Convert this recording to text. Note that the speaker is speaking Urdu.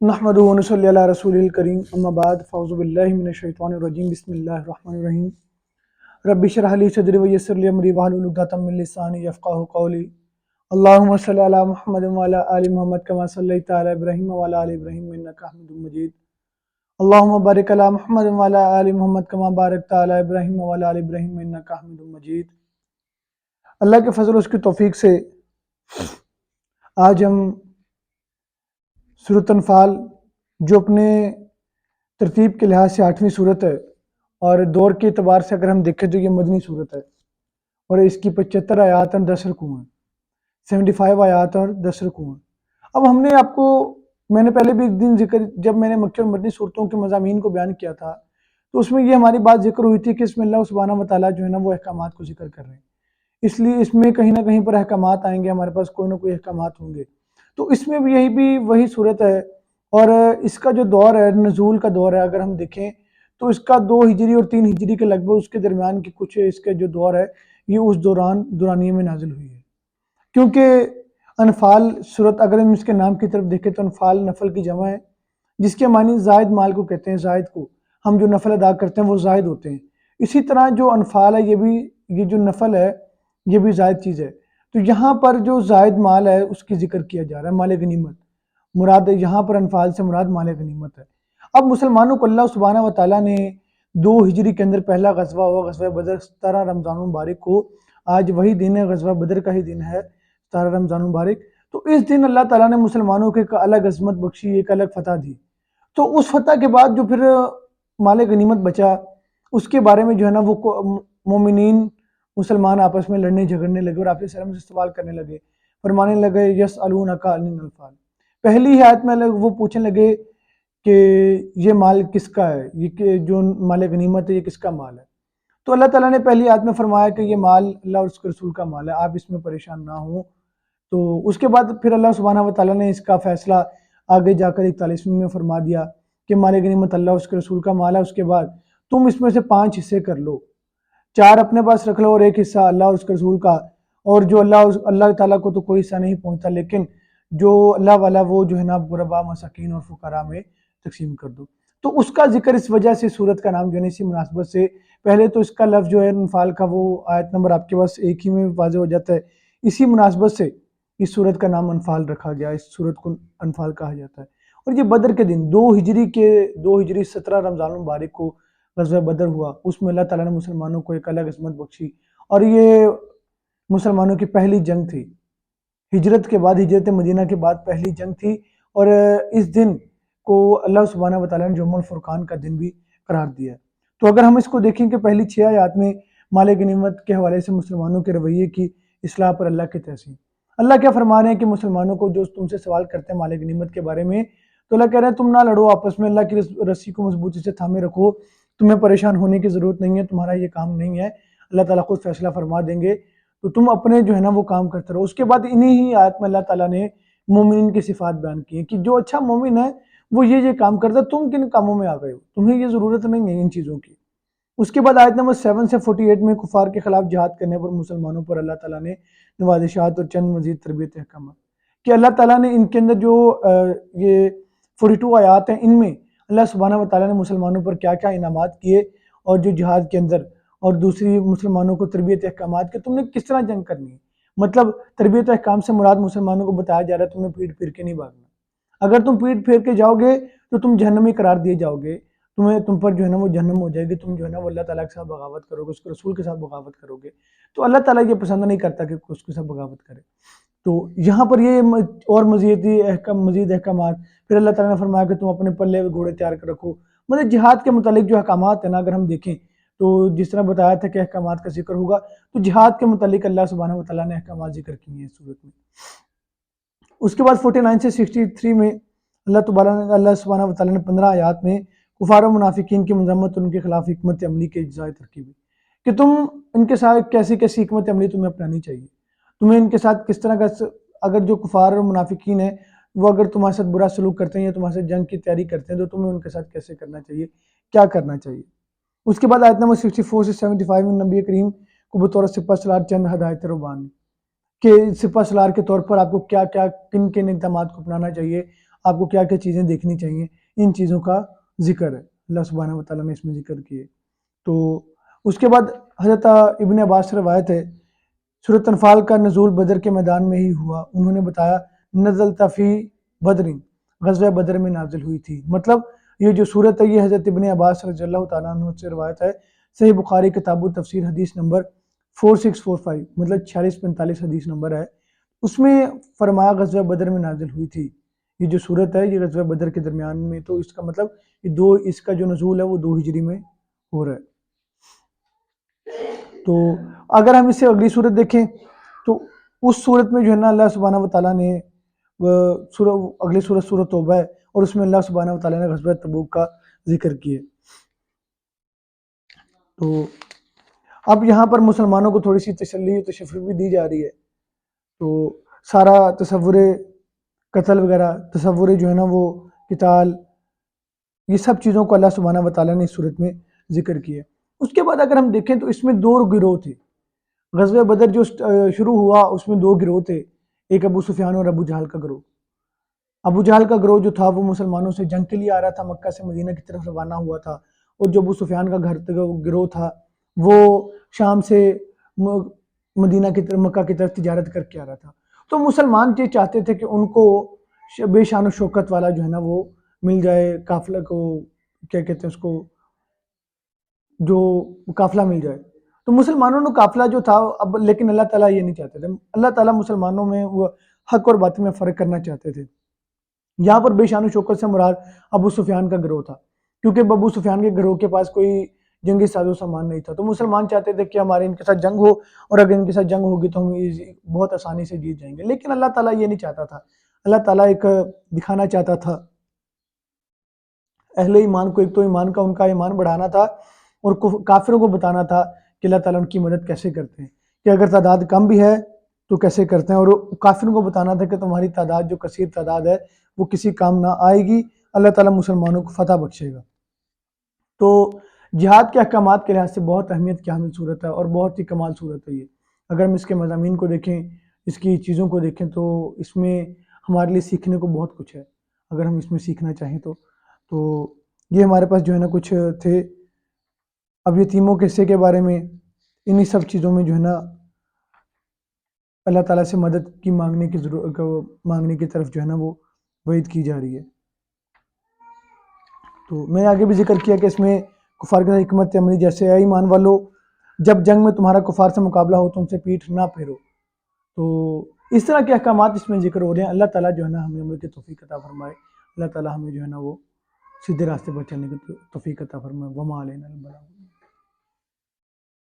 نحمدہ و نصلی علی رسول الکریم اما بعد فاعوذ باللہ من الشیطان الرجیم بسم اللہ الرحمن الرحیم رب اشرح لی صدری ویسر لی امری واحلل عقدۃ من لسانی یفقہوا قولی اللہم صلی علی محمد وعلی آل محمد کما صلیت علی ابراہیم وعلی آل ابراہیم انک حمید مجید اللہم بارک علی محمد وعلی آل محمد کما بارکت علی ابراہیم وعلی آل ابراہیم انک حمید مجید۔ اللہ کے فضل و اس کی توفیق سے آج ہم سورۃ انفال جو اپنے ترتیب کے لحاظ سے 8ویں صورت ہے اور دور کے اعتبار سے اگر ہم دیکھیں تو یہ مدنی صورت ہے اور اس کی 75 آیات اور 10 رکوع ہیں، 75 آیات اور 10 رکوع ہیں۔ اب ہم نے آپ کو میں نے پہلے بھی ایک دن ذکر جب میں نے مکی اور مدنی صورتوں کے مضامین کو بیان کیا تھا تو اس میں یہ ہماری بات ذکر ہوئی تھی کہ اس میں اللہ سبحانہ وتعالیٰ جو ہے نا وہ احکامات کو ذکر کر رہے ہیں، اس لیے اس میں کہیں نہ کہیں پر احکامات آئیں گے، ہمارے پاس کوئی نہ کوئی احکامات ہوں گے۔ تو اس میں بھی وہی صورت ہے اور اس کا جو دور ہے نزول کا دور ہے اگر ہم دیکھیں تو اس کا 2 ہجری اور 3 ہجری کے لگ بھگ اس کے درمیان کی کچھ اس کے جو دور ہے یہ اس دورانیے میں نازل ہوئی ہے، کیونکہ انفال صورت اگر ہم اس کے نام کی طرف دیکھیں تو انفال نفل کی جمع ہے جس کے معنی زائد مال کو کہتے ہیں، زائد کو ہم جو نفل ادا کرتے ہیں وہ زائد ہوتے ہیں، اسی طرح جو انفال ہے یہ جو نفل ہے یہ بھی زائد چیز ہے۔ تو یہاں پر جو زائد مال ہے اس کی ذکر کیا جا رہا ہے، مال غنیمت مراد یہاں پر انفال سے مراد مال غنیمت ہے۔ اب مسلمانوں کو اللہ سبحانہ وتعالیٰ نے 2 ہجری کے اندر پہلا غزوہ ہوا، غزوہ بدر 17 رمضان المبارک کو، آج وہی دن ہے، غزوہ بدر کا ہی دن ہے 17 رمضان المبارک۔ تو اس دن اللہ تعالیٰ نے مسلمانوں کو ایک الگ عظمت بخشی، ایک الگ فتح دی۔ تو اس فتح کے بعد جو پھر مال غنیمت بچا اس کے بارے میں جو ہے نا وہ مومنین مسلمان آپس میں لڑنے جھگڑنے لگے اور آپس سے سوال کرنے لگے، فرمانے لگے یسألونک عن الانفال، پہلی آیت میں وہ پوچھنے لگے کہ یہ مال کس کا ہے، یہ جو مال غنیمت ہے یہ کس کا مال ہے؟ تو اللہ تعالیٰ نے پہلی آیت میں فرمایا کہ یہ مال اللہ اور اس کے رسول کا مال ہے، آپ اس میں پریشان نہ ہوں۔ تو اس کے بعد پھر اللہ سبحانہ وتعالیٰ نے اس کا فیصلہ آگے جا کر 41ویں میں فرما دیا کہ مال غنیمت اللہ اور اس کے رسول کا مال ہے، اس کے بعد تم اس میں سے 5 حصے کر لو، 4 اپنے پاس رکھ لو اور 1 حصہ اللہ اور اس کے رسول کا، اور جو اللہ تعالیٰ کو تو کوئی حصہ نہیں پہنچتا لیکن جو اللہ والا وہ جو ہے نا غرباء مساکین اور فقراء میں تقسیم کر دو۔ تو اس کا ذکر اس وجہ سے سورت کا نام جو ہے اسی مناسبت سے، پہلے تو اس کا لفظ جو ہے انفال کا وہ آیت نمبر آپ کے پاس ایک ہی میں واضح ہو جاتا ہے، اسی مناسبت سے اس سورت کا نام انفال رکھا گیا، اس سورت کو انفال کہا جاتا ہے۔ اور یہ بدر کے دن 2 ہجری 17 رمضان المبارک کو غزوہ بدر ہوا، اس میں اللہ تعالیٰ نے مسلمانوں کو ایک الگ عظمت بخشی اور یہ مسلمانوں کی پہلی جنگ تھی، ہجرت کے بعد، ہجرت مدینہ کے بعد پہلی جنگ تھی، اور اس دن کو اللہ سبحانہ وتعالیٰ نے یوم الفرقان کا دن بھی قرار دیا ہے۔ تو اگر ہم اس کو دیکھیں کہ پہلی 6 آیات میں مال غنیمت کے حوالے سے مسلمانوں کے رویے کی اصلاح پر اللہ کی تحسین، اللہ کیا فرما رہے ہیں کہ مسلمانوں کو جو تم سے سوال کرتے ہیں مال غنیمت کے بارے میں تو اللہ کہہ رہے ہیں تم نہ لڑو آپس میں، اللہ کی رسی کو مضبوطی سے تھامے رکھو، تمہیں پریشان ہونے کی ضرورت نہیں ہے، تمہارا یہ کام نہیں ہے، اللہ تعالیٰ خود فیصلہ فرما دیں گے، تو تم اپنے جو ہے نا وہ کام کرتے رہو۔ اس کے بعد انہی ہی آیت میں اللہ تعالیٰ نے مومنین کی صفات بیان کی ہیں کہ جو اچھا مومن ہے وہ یہ کام کرتا ہے، تم کن کاموں میں آ گئے ہو، تمہیں یہ ضرورت نہیں ہے ان چیزوں کی۔ اس کے بعد آیت نمبر 7 سے 48 میں کفار کے خلاف جہاد کرنے پر مسلمانوں پر اللہ تعالیٰ نے نوازشات اور چند مزید تربیت احکامات کہ اللہ تعالیٰ نے ان کے اندر جو یہ 42 آیات ہیں ان میں اللہ سبحانہ وتعالیٰ نے مسلمانوں پر کیا کیا انعامات کیے، اور جو جہاد کے اندر اور دوسری مسلمانوں کو تربیت احکامات کہ تم نے کس طرح جنگ کرنی ہے، مطلب تربیت احکام سے مراد مسلمانوں کو بتایا جا رہا ہے تم نے پیٹ پھیر کے نہیں بھاگنا، اگر تم پیٹ پھیر کے جاؤ گے تو تم جہنمی قرار دیے جاؤ گے، تم پر جو ہے نا وہ جہنم ہو جائے گی، تم جو ہے نا وہ اللہ تعالیٰ کے ساتھ بغاوت کرو گے، اس کے رسول کے ساتھ بغاوت کرو گے، تو اللہ تعالیٰ یہ پسند نہیں کرتا کہ اس کے ساتھ بغاوت کرے۔ تو یہاں پر یہ اور مزید احکامات، پھر اللہ تعالیٰ نے فرمایا کہ تم اپنے پلے گھوڑے تیار کر رکھو، مطلب جہاد کے متعلق جو احکامات ہیں نا اگر ہم دیکھیں تو جس طرح بتایا تھا کہ احکامات کا ذکر ہوگا، تو جہاد کے متعلق اللہ سبحانہ وتعالیٰ نے احکامات ذکر کیے ہیں اس صورت میں۔ اس کے بعد 49 سے 63 میں اللہ سبحانہ وتعالیٰ نے 15 آیات میں کفار و منافقین کی مذمت اور ان کے خلاف حکمت عملی کے اجزاء ترکیب کہ تم ان کے ساتھ کیسی حکمت عملی تمہیں اپنانی چاہیے، تمہیں ان کے ساتھ کس طرح کا، اگر جو کفار اور منافقین ہیں وہ اگر تمہارے ساتھ برا سلوک کرتے ہیں یا تمہارے ساتھ جنگ کی تیاری کرتے ہیں تو تمہیں ان کے ساتھ کیسے کرنا چاہیے، کیا کرنا چاہیے۔ اس کے بعد آیت نمبر 64 سے 75 میں نبی کریم کو بطور سپہ سالار چند ہدایت ربانی کہ سپہ سالار کے طور پر آپ کو کیا کیا کن کن اقدامات کو اپنانا چاہیے، آپ کو کیا کیا چیزیں دیکھنی چاہیے، ان چیزوں کا ذکر ہے اللہ سبحانہ وتعالیٰ نے اس میں ذکر کیے۔ تو اس کے بعد حضرت ابن عباس سے روایت ہے سورۃ انفال کا نزول بدر کے میدان میں ہی ہوا، انہوں نے بتایا نزلت فی بدر، غزوہ بدر میں نازل ہوئی تھی۔ مطلب یہ جو صورت ہے یہ حضرت ابن عباس رضی اللہ تعالیٰ عنہ سے روایت ہے، صحیح بخاری کتاب التفسیر حدیث نمبر 4645 مطلب 4645 حدیث نمبر ہے، اس میں فرمایا غزوہ بدر میں نازل ہوئی تھی۔ یہ جو صورت ہے یہ غزوہ بدر کے درمیان میں، تو اس کا مطلب اس کا جو نزول ہے وہ 2 ہجری میں ہو رہا ہے۔ تو اگر ہم اس سے اگلی صورت دیکھیں تو اس صورت میں جو ہے نا اللہ سبحانہ وتعالیٰ نے اگلی صورت سورۃ توبہ ہے، اور اس میں اللہ سبحانہ وتعالیٰ نے غزوہ تبوک کا ذکر کیا۔ تو اب یہاں پر مسلمانوں کو تھوڑی سی تسلی و تشفی بھی دی جا رہی ہے، تو سارا تصور قتل وغیرہ، تصور جو ہے نا وہ قتال، یہ سب چیزوں کو اللہ سبحانہ وتعالیٰ نے اس صورت میں ذکر کیا۔ اس کے بعد اگر ہم دیکھیں تو اس میں 2 گروہ تھے۔ غزوہ بدر جو شروع ہوا اس میں 2 گروہ تھے، ایک ابو سفیان اور ابو جہل کا گروہ۔ ابو جہل کا گروہ جو تھا وہ مسلمانوں سے جنگ کے لیے آ رہا تھا، مکہ سے مدینہ کی طرف روانہ ہوا تھا، اور جو ابو سفیان کا گروہ تھا وہ شام سے مدینہ کی طرف، مکہ کی طرف تجارت کر کے آ رہا تھا۔ تو مسلمان یہ چاہتے تھے کہ ان کو بے شان و شوکت والا جو ہے نا وہ مل جائے، قافلہ کو کیا کہتے ہیں اس کو، جو قافلہ مل جائے۔ تو مسلمانوں نے قافلہ جو تھا، اب لیکن اللہ تعالیٰ یہ نہیں چاہتے تھے، اللہ تعالیٰ مسلمانوں میں وہ حق اور باطل میں فرق کرنا چاہتے تھے۔ یہاں پر بے شان و شوکت سے مراد ابو سفیان کا گروہ تھا، کیونکہ ابو سفیان کے گروہ کے پاس کوئی جنگی ساز و سامان نہیں تھا، تو مسلمان چاہتے تھے کہ ہمارے ان کے ساتھ جنگ ہو، اور اگر ان کے ساتھ جنگ ہوگی تو ہم بہت آسانی سے جیت جائیں گے، لیکن اللہ تعالیٰ یہ نہیں چاہتا تھا۔ اللہ تعالیٰ ایک دکھانا چاہتا تھا اہل ایمان کو، ایک تو ایمان کا ان کا ایمان بڑھانا تھا، اور کافروں کو بتانا تھا کہ اللہ تعالیٰ ان کی مدد کیسے کرتے ہیں، کہ اگر تعداد کم بھی ہے تو کیسے کرتے ہیں، اور کافروں کو بتانا تھا کہ تمہاری تعداد جو کثیر تعداد ہے وہ کسی کام نہ آئے گی، اللہ تعالیٰ مسلمانوں کو فتح بخشے گا۔ تو جہاد کے احکامات کے لحاظ سے بہت اہمیت کی حامل صورت ہے، اور بہت ہی کمال صورت ہے یہ۔ اگر ہم اس کے مضامین کو دیکھیں، اس کی چیزوں کو دیکھیں، تو اس میں ہمارے لیے سیکھنے کو بہت کچھ ہے، اگر ہم اس میں سیکھنا چاہیں تو یہ ہمارے پاس جو ہے نا کچھ تھے۔ اب یتیموں کے حصے کے بارے میں، انہی سب چیزوں میں جو ہے نا اللہ تعالیٰ سے مدد کی مانگنے کی طرف جو ہے نا وہ وعید کی جا رہی ہے۔ تو میں نے آگے بھی ذکر کیا کہ اس میں کفار کے حکمت عملی جیسے اے ایمان والو، جب جنگ میں تمہارا کفار سے مقابلہ ہو تو ان سے پیٹھ نہ پھیرو۔ تو اس طرح کے احکامات اس میں ذکر ہو رہے ہیں۔ اللہ تعالیٰ جو ہے نا ہمیں عمل کی توفیق عطا فرمائے، اللہ تعالیٰ ہمیں جو ہے نا وہ سیدھے راستے پر چلنے کی توفیق عطا فرمائے۔ وما علینا البلاغ۔